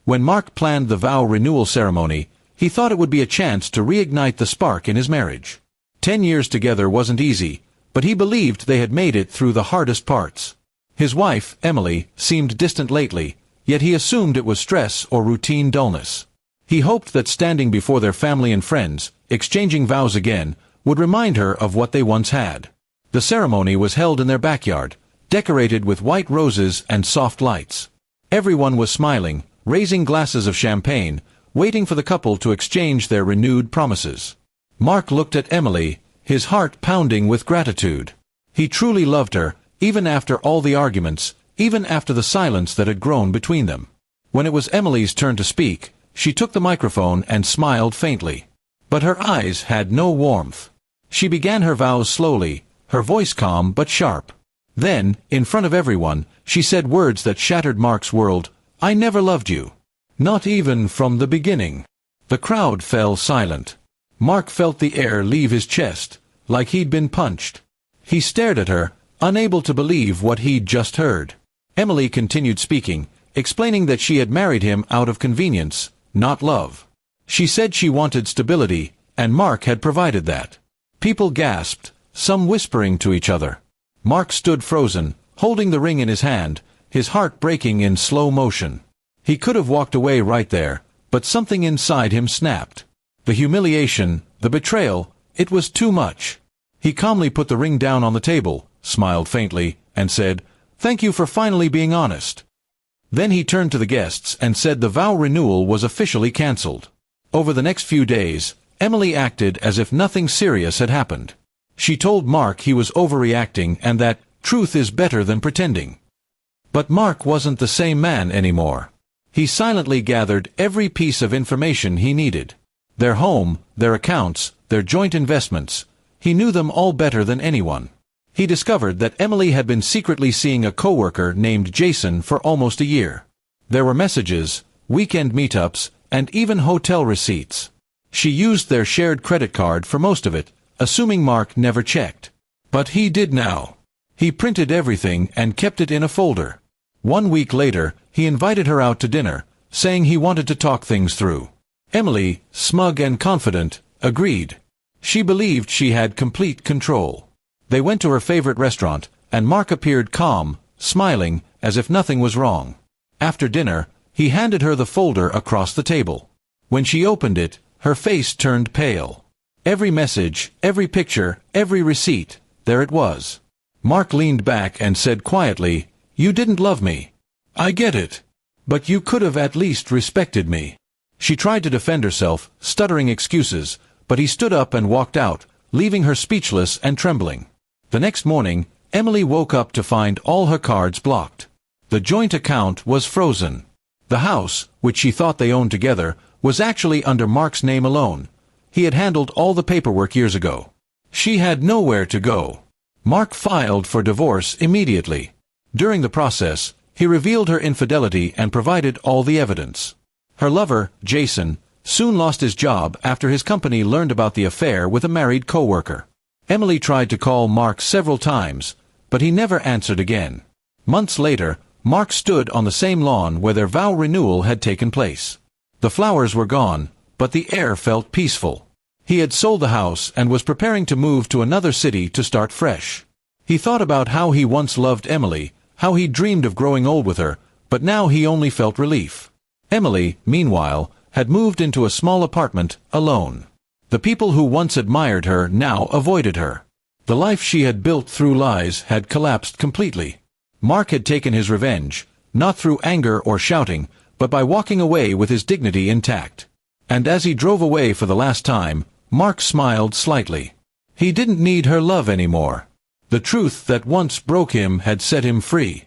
When Mark planned the vow renewal ceremony, he thought it would be a chance to reignite the spark in his marriage. 10 years together wasn't easy, but he believed they had made it through the hardest parts. His wife, Emily, seemed distant lately, yet he assumed it was stress or routine dullness. He hoped that standing before their family and friends, exchanging vows again, would remind her of what they once had. The ceremony was held in their backyard, decorated with white roses and soft lights. Everyone was smiling, raising glasses of champagne, waiting for the couple to exchange their renewed promises. Mark looked at Emily, his heart pounding with gratitude. He truly loved her, even after all the arguments, even after the silence that had grown between them. When it was Emily's turn to speak, she took the microphone and smiled faintly. But her eyes had no warmth. She began her vows slowly, her voice calm but sharp. Then, in front of everyone, she said words that shattered Mark's world. "I never loved you. Not even from the beginning." The crowd fell silent. Mark felt the air leave his chest, like he'd been punched. He stared at her, unable to believe what he'd just heard. Emily continued speaking, explaining that she had married him out of convenience, not love. She said she wanted stability, and Mark had provided that. People gasped, some whispering to each other. Mark stood frozen, holding the ring in his hand, his heart breaking in slow motion. He could have walked away right there, but something inside him snapped. The humiliation, the betrayal, it was too much. He calmly put the ring down on the table, smiled faintly, and said, "Thank you for finally being honest." Then he turned to the guests and said the vow renewal was officially cancelled. Over the next few days, Emily acted as if nothing serious had happened. She told Mark he was overreacting and that truth is better than pretending. But Mark wasn't the same man anymore. He silently gathered every piece of information he needed. Their home, their accounts, their joint investments. He knew them all better than anyone. He discovered that Emily had been secretly seeing a coworker named Jason for almost a year. There were messages, weekend meetups, and even hotel receipts. She used their shared credit card for most of it, assuming Mark never checked. But he did now. He printed everything and kept it in a folder. 1 week later, he invited her out to dinner, saying he wanted to talk things through. Emily, smug and confident, agreed. She believed she had complete control. They went to her favorite restaurant, and Mark appeared calm, smiling, as if nothing was wrong. After dinner, he handed her the folder across the table. When she opened it, her face turned pale. Every message, every picture, every receipt, there it was. Mark leaned back and said quietly, "You didn't love me. I get it. But you could have at least respected me." She tried to defend herself, stuttering excuses, but he stood up and walked out, leaving her speechless and trembling. The next morning, Emily woke up to find all her cards blocked. The joint account was frozen. The house, which she thought they owned together, was actually under Mark's name alone. He had handled all the paperwork years ago. She had nowhere to go. Mark filed for divorce immediately. During the process, he revealed her infidelity and provided all the evidence. Her lover, Jason, soon lost his job after his company learned about the affair with a married coworker. Emily tried to call Mark several times, but he never answered again. Months later, Mark stood on the same lawn where their vow renewal had taken place. The flowers were gone, but the air felt peaceful. He had sold the house and was preparing to move to another city to start fresh. He thought about how he once loved Emily, how he dreamed of growing old with her, but now he only felt relief. Emily, meanwhile, had moved into a small apartment, alone. The people who once admired her now avoided her. The life she had built through lies had collapsed completely. Mark had taken his revenge, not through anger or shouting, but by walking away with his dignity intact. And as he drove away for the last time, Mark smiled slightly. He didn't need her love anymore. The truth that once broke him had set him free.